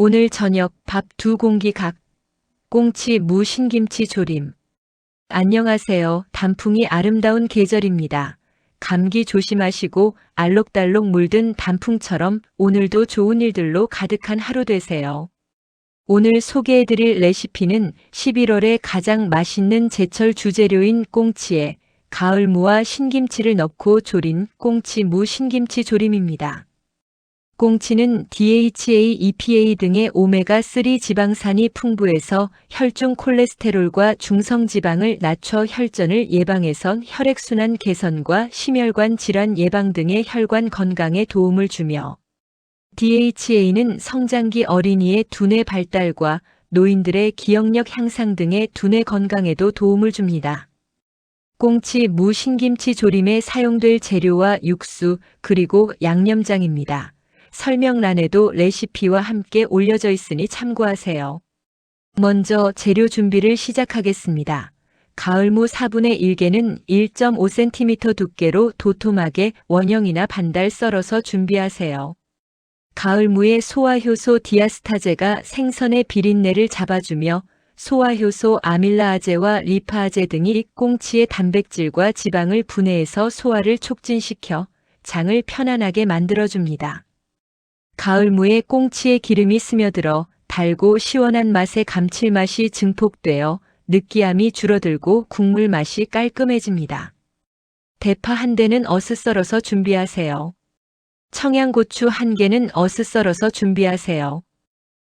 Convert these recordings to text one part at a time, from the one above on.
오늘 저녁 밥 2공기 각. 꽁치 무 신김치 조림. 안녕하세요. 단풍이 아름다운 계절입니다. 감기 조심하시고 알록달록 물든 단풍처럼 오늘도 좋은 일들로 가득한 하루 되세요. 오늘 소개해드릴 레시피는 11월에 가장 맛있는 제철 주재료인 꽁치에 가을무와 신김치를 넣고 조린 꽁치 무 신김치 조림입니다. 꽁치는 DHA, EPA 등의 오메가3 지방산이 풍부해서 혈중 콜레스테롤과 중성지방을 낮춰 혈전을 예방해서 혈액순환 개선과 심혈관 질환 예방 등의 혈관 건강에 도움을 주며 DHA는 성장기 어린이의 두뇌 발달과 노인들의 기억력 향상 등의 두뇌 건강에도 도움을 줍니다. 꽁치 무 신김치 조림에 사용될 재료와 육수 그리고 양념장입니다. 설명란에도 레시피와 함께 올려져 있으니 참고하세요. 먼저 재료 준비를 시작하겠습니다. 가을무 4분의 1개는 1.5cm 두께로 도톰하게 원형이나 반달 썰어서 준비하세요. 가을무의 소화효소 디아스타제가 생선의 비린내를 잡아주며 소화효소 아밀라아제와 리파아제 등이 꽁치의 단백질과 지방을 분해해서 소화를 촉진시켜 장을 편안하게 만들어줍니다. 가을무에 꽁치의 기름이 스며들어 달고 시원한 맛의 감칠맛이 증폭되어 느끼함이 줄어들고 국물 맛이 깔끔해집니다. 대파 1대는 어슷 썰어서 준비하세요. 청양고추 1개는 어슷 썰어서 준비하세요.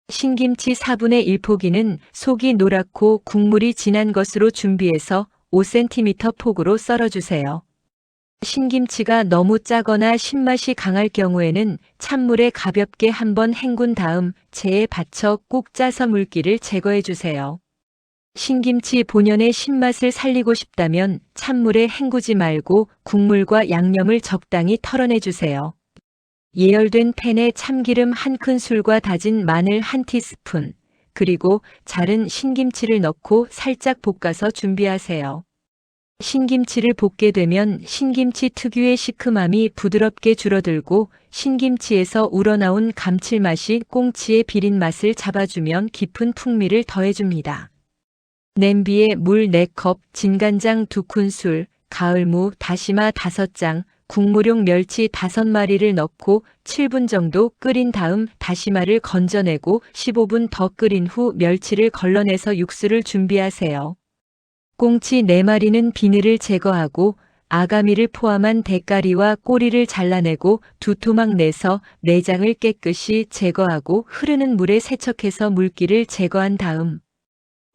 신김치 4분의 1포기는 속이 노랗고 국물이 진한 것으로 준비해서 5cm 폭으로 썰어주세요. 신김치가 너무 짜거나 신맛이 강할 경우에는 찬물에 가볍게 한번 헹군 다음 체에 받쳐 꾹 짜서 물기를 제거해 주세요. 신김치 본연의 신맛을 살리고 싶다면 찬물에 헹구지 말고 국물과 양념을 적당히 털어내 주세요. 예열된 팬에 참기름 1큰술과 다진 마늘 1티스푼, 그리고 자른 신김치를 넣고 살짝 볶아서 준비하세요. 신김치를 볶게 되면 신김치 특유의 시큼함이 부드럽게 줄어들고 신김치에서 우러나온 감칠맛이 꽁치의 비린 맛을 잡아주면 깊은 풍미를 더해줍니다. 냄비에 물 4컵, 진간장 2큰술, 가을무, 다시마 5장, 국물용 멸치 5마리를 넣고 7분 정도 끓인 다음 다시마를 건져내고 15분 더 끓인 후 멸치를 걸러내서 육수를 준비하세요. 꽁치 4마리는 비늘을 제거하고 아가미를 포함한 대가리와 꼬리를 잘라내고 2토막 내서 내장을 깨끗이 제거하고 흐르는 물에 세척해서 물기를 제거한 다음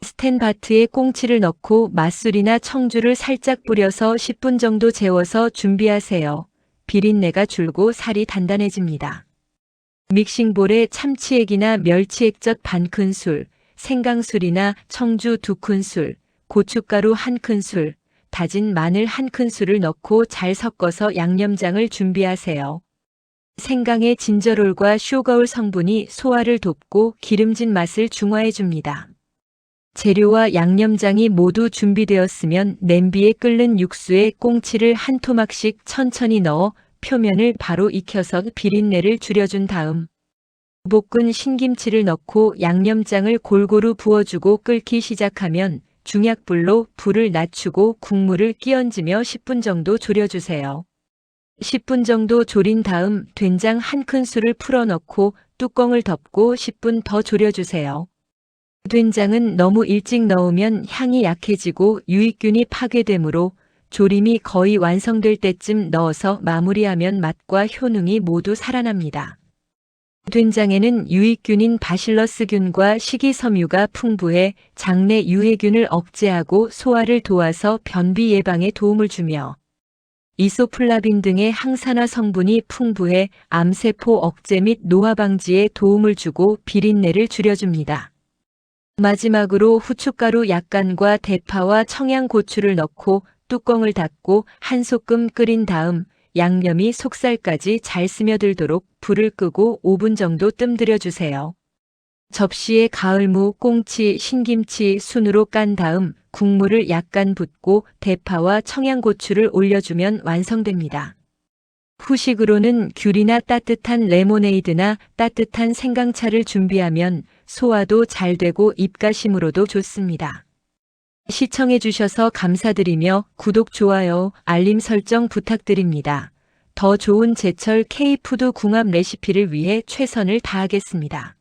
스텐바트에 꽁치를 넣고 맛술이나 청주를 살짝 뿌려서 10분 정도 재워서 준비하세요. 비린내가 줄고 살이 단단해집니다. 믹싱볼에 참치액이나 멸치액젓 1큰술, 생강술이나 청주 2큰술, 고춧가루 1큰술, 다진 마늘 1큰술을 넣고 잘 섞어서 양념장을 준비하세요. 생강의 진저롤과 쇼가올 성분이 소화를 돕고 기름진 맛을 중화해 줍니다. 재료와 양념장이 모두 준비되었으면 냄비에 끓는 육수에 꽁치를 1토막씩 천천히 넣어 표면을 바로 익혀서 비린내를 줄여준 다음 볶은 신김치를 넣고 양념장을 골고루 부어주고 끓기 시작하면 중약불로 불을 낮추고 국물을 끼얹으며 10분 정도 졸여주세요. 10분 정도 졸인 다음 된장 1큰술을 풀어넣고 뚜껑을 덮고 10분 더 졸여주세요. 된장은 너무 일찍 넣으면 향이 약해지고 유익균이 파괴되므로 조림이 거의 완성될 때쯤 넣어서 마무리하면 맛과 효능이 모두 살아납니다. 된장에는 유익균인 바실러스균과 식이섬유가 풍부해 장내 유해균을 억제하고 소화를 도와서 변비 예방에 도움을 주며 이소플라빈 등의 항산화 성분이 풍부해 암세포 억제 및 노화 방지에 도움을 주고 비린내를 줄여줍니다. 마지막으로 후춧가루 약간과 대파와 청양고추를 넣고 뚜껑을 닫고 한 소끔 끓인 다음 양념이 속살까지 잘 스며들도록 불을 끄고 5분 정도 뜸들여 주세요. 접시에 가을무, 꽁치, 신김치 순으로 깐 다음 국물을 약간 붓고 대파와 청양고추를 올려주면 완성됩니다. 후식으로는 귤이나 따뜻한 레모네이드나 따뜻한 생강차를 준비하면 소화도 잘 되고 입가심으로도 좋습니다. 시청해 주셔서 감사드리며 구독, 좋아요, 알림 설정 부탁드립니다. 더 좋은 제철 K푸드 궁합 레시피를 위해 최선을 다하겠습니다.